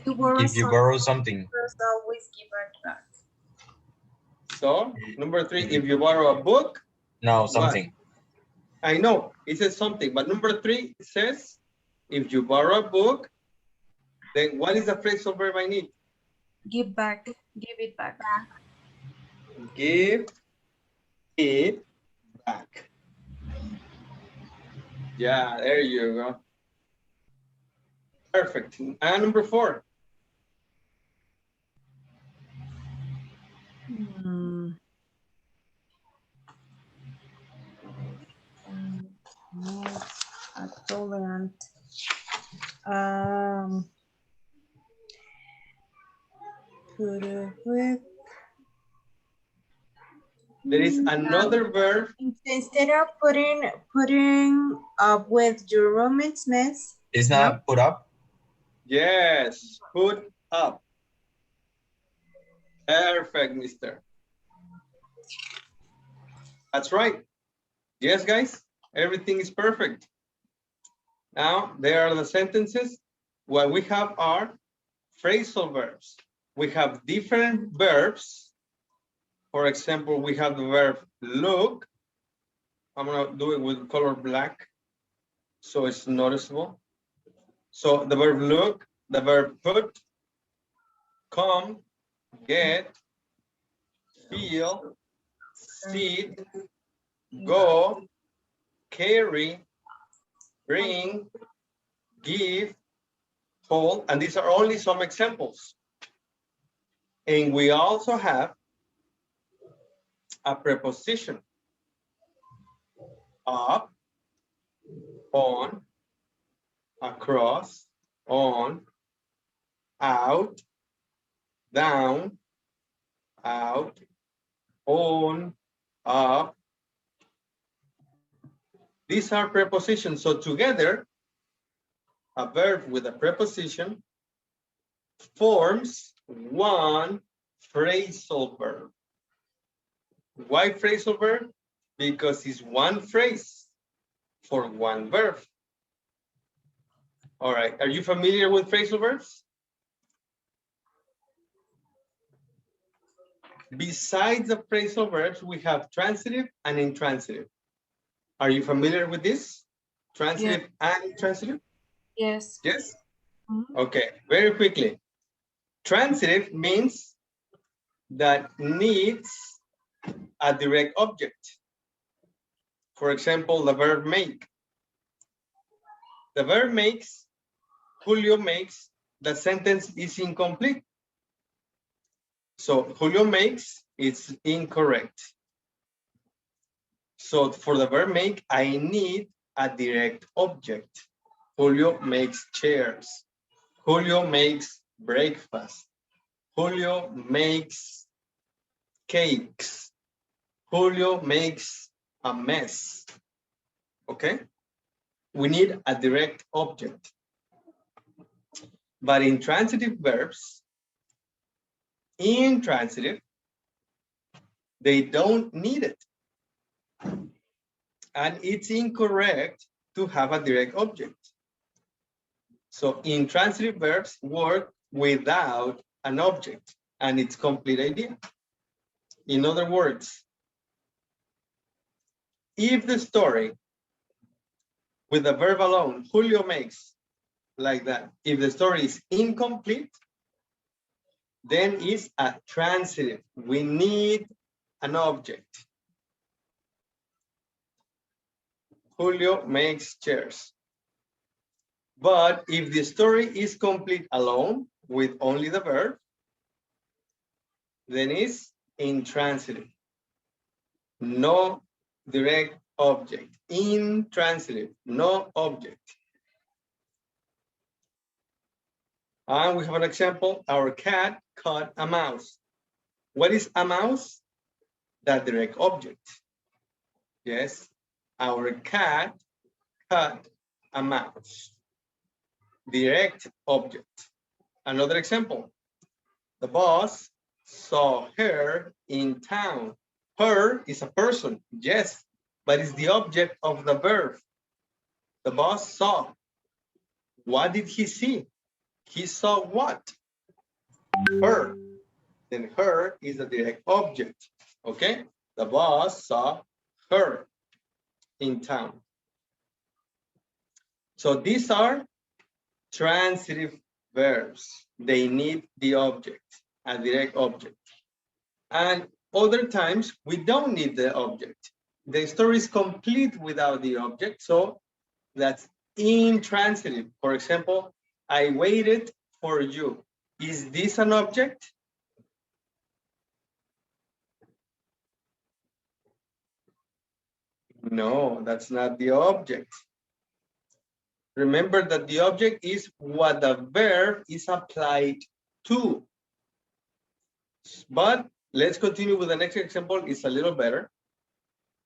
If you borrow something, always give it back. So, number 3, if you borrow a book. no, something. What? I know, it says something, but number 3 says, if you borrow a book, then what is the phrasal verb I need? Give back. Give it back. Give it back. Yeah, there you go. Perfect. And number 4. Tolerant. Put with. There is another verb. Instead of putting up with your roommate's mess. It's not put up. Yes, put up. Perfect, mister. That's right. Yes, guys, everything is perfect. Now, there are the sentences. What we have are phrasal verbs. We have different verbs. For example, we have the verb look. I'm gonna do it with color black so it's noticeable. So the verb look, the verb put, come, get, feel, sit, go, carry, bring, give, hold, and these are only some examples. And we also have a preposition. Up, on, across, on, out, down, out, on, up. These are prepositions. So together, a verb with a preposition forms one phrasal verb. Why phrasal verb? Because it's one phrase for one verb. All right, are you familiar with phrasal verbs? Besides the phrasal verbs, we have transitive and intransitive. Are you familiar with this? Transitive and intransitive? Yes. Yes? Okay, very quickly. Transitive means that needs a direct object. For example, the verb make. The verb makes, Julio makes, the sentence is incomplete. So Julio makes, it's incorrect. So for the verb make, I need a direct object. Julio makes chairs. Julio makes breakfast. Julio makes cakes. Julio makes a mess. Okay? We need a direct object. But in transitive verbs, intransitive, they don't need it. And it's incorrect to have a direct object. So intransitive verbs work without an object, and it's complete idea. In other words, if the story with the verb alone, Julio makes, like that, if the story is incomplete, then it's a transitive. We need an object. Julio makes chairs. But if the story is complete alone with only the verb, then it's intransitive. No direct object. Intransitive, no object. And we have an example. Our cat caught a mouse. What is a mouse? That direct object. Yes, our cat caught a mouse. Direct object. Another example. The boss saw her in town. Her is a person, yes, but it's the object of the verb. The boss saw. What did he see? He saw what? Her. Then her is the direct object. Okay? The boss saw her in town. So these are transitive verbs. They need the object, a direct object. And other times we don't need the object. The story is complete without the object, so that's intransitive. For example, I waited for you. Is this an object? No, that's not the object. Remember that the object is what the verb is applied to. But let's continue with the next example. It's a little better.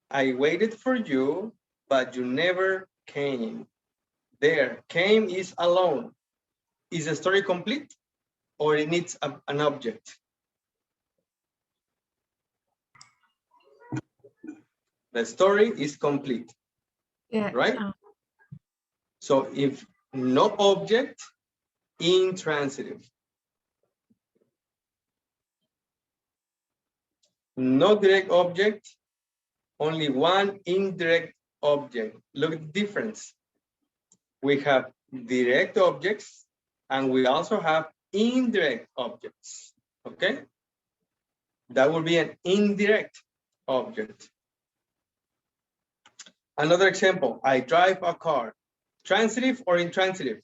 I waited for you, but you never came. There, came is alone. Is the story complete or it needs an object? The story is complete, Yeah. right? So if no object, intransitive. No direct object, only one indirect object. Look at the difference. We have direct objects and we also have indirect objects, okay? That would be an indirect object. Another example, I drive a car. Transitive or intransitive?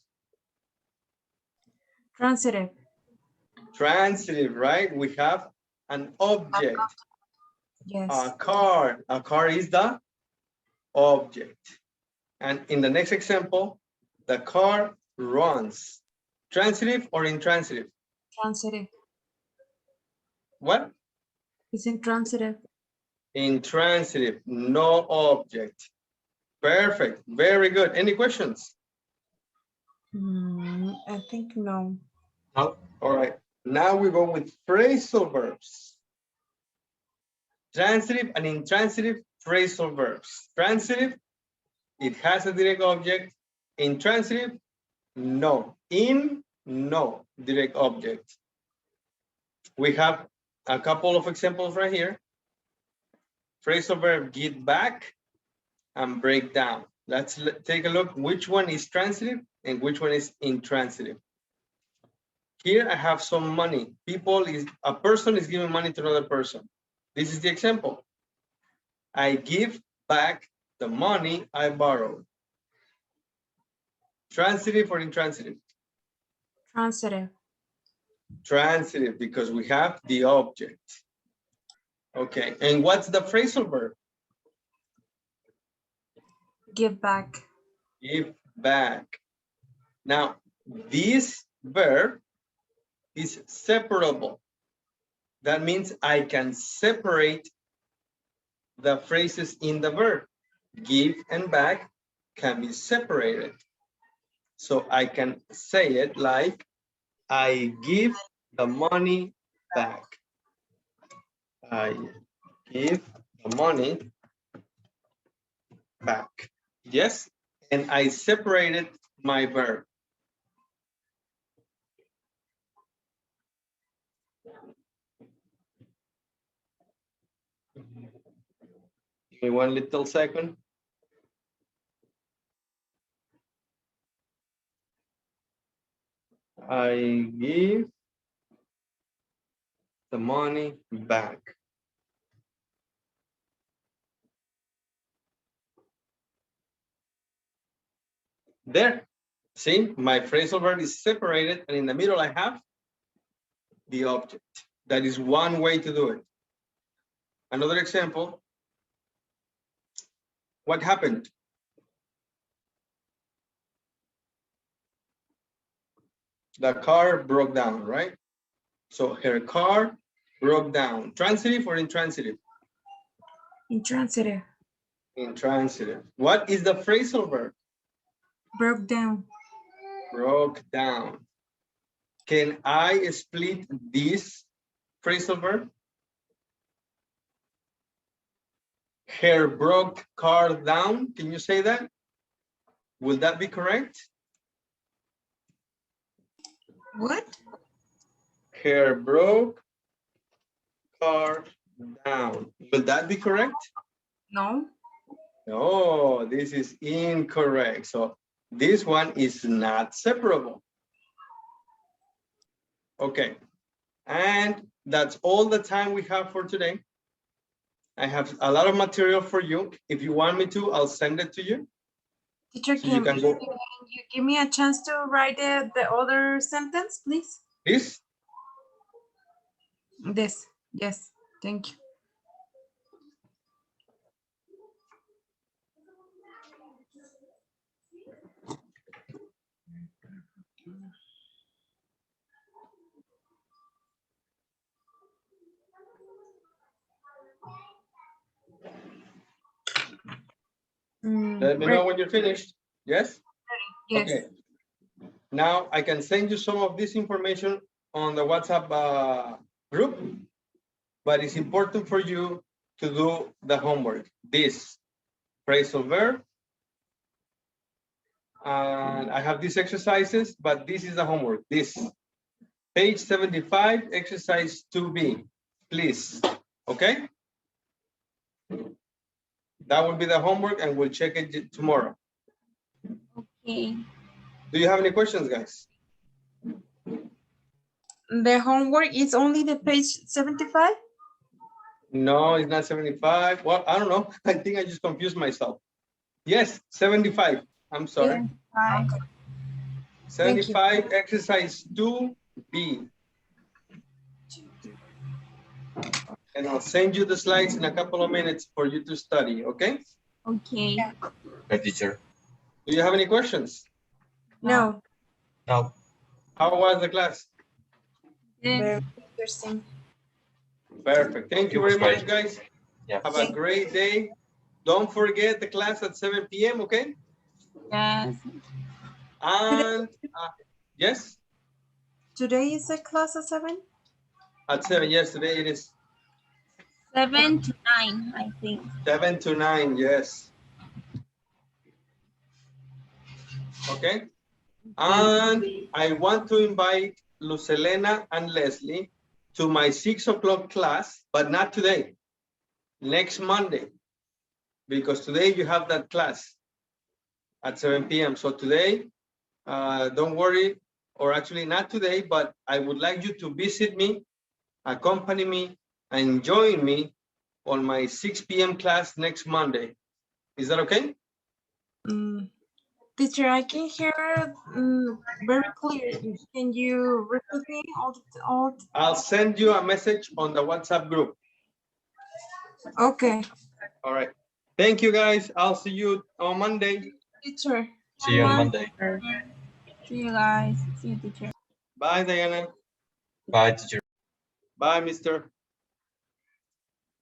Transitive. Transitive, right? We have an object. Yes. A car. A car is the object. And in the next example, the car runs. Transitive or intransitive? Transitive. What? It's intransitive. Intransitive, no object. Perfect, very good. Any questions? I think no. No. All right, now we go with phrasal verbs. Transitive and intransitive phrasal verbs. Transitive, it has a direct object. Intransitive, no. In, no direct object. We have a couple of examples right here. Phrasal verb, get back and break down. Let's take a look which one is transitive and which one is intransitive. Here I have some money. A person is giving money to another person. This is the example. I give back the money I borrowed. Transitive or intransitive? Transitive. Transitive, because we have the object. Okay, and what's the phrasal verb? Give back. Give back. Now, this verb is separable. That means I can separate the phrases in the verb. Give and back can be separated. So I can say it like, I give the money back. I give the money back. Yes, and I separated my verb. Give me one little second. I give the money back. There, see, my phrasal verb is separated, and in the middle I have the object. That is one way to do it. Another example. What happened? The car broke down, right? So her car broke down. Transitive or intransitive? Intransitive. Intransitive. What is the phrasal verb? Broke down. Broke down. Can I split this phrasal verb? Her broke car down. Can you say that? Will that be correct? What? Her broke car down. Will that be correct? No. No, this is incorrect. So this one is not separable. Okay, and that's all the time we have for today. I have a lot of material for you. If you want me to, I'll send it to you. Teacher, So you can go. you give me a chance to write the other sentence, please? This? This, yes, thank you. Let me know when you're finished. Yes? Yes. Okay. Now I can send you some of this information on the WhatsApp group, but it's important for you to do the homework. This phrasal verb, and I have these exercises, but this is the homework. This page 75, exercise 2B, please. Okay? That will be the homework, and we'll check it tomorrow. Okay. Do you have any questions, guys? The homework is only the page 75? No, it's not 75. Well, I don't know. I think I just confused myself. Yes, 75. I'm sorry. Bye. 75, exercise 2B. And I'll send you the slides in a couple of minutes for you to study, okay? Okay. Okay, teacher. Do you have any questions? No. No. How was the class? Good. Very interesting. Perfect. Thank you very much, guys. Yeah. Have a great day. Don't forget the class at 7 p.m., okay? Yes. And yes, Today is a class at 7? at 7. Yes, today it is 7 to 9, I think. 7 to 9. Yes. Okay. And I want to invite Lucelena and Leslie to my 6 o'clock class, but not today. Next Monday, because today you have that class at 7 p.m. So today, don't worry, or actually not today, but I would like you to visit me, accompany me, and join me on my 6 p.m. class next Monday. Is that okay? Teacher, I can hear very clear. Can you repeat me all? I'll send you a message on the WhatsApp group. Okay. All right. Thank you, guys. I'll see you on Monday. Teacher. See you on Monday. See you guys. See you, teacher. Bye, Diana. Bye, teacher. Bye, Mr.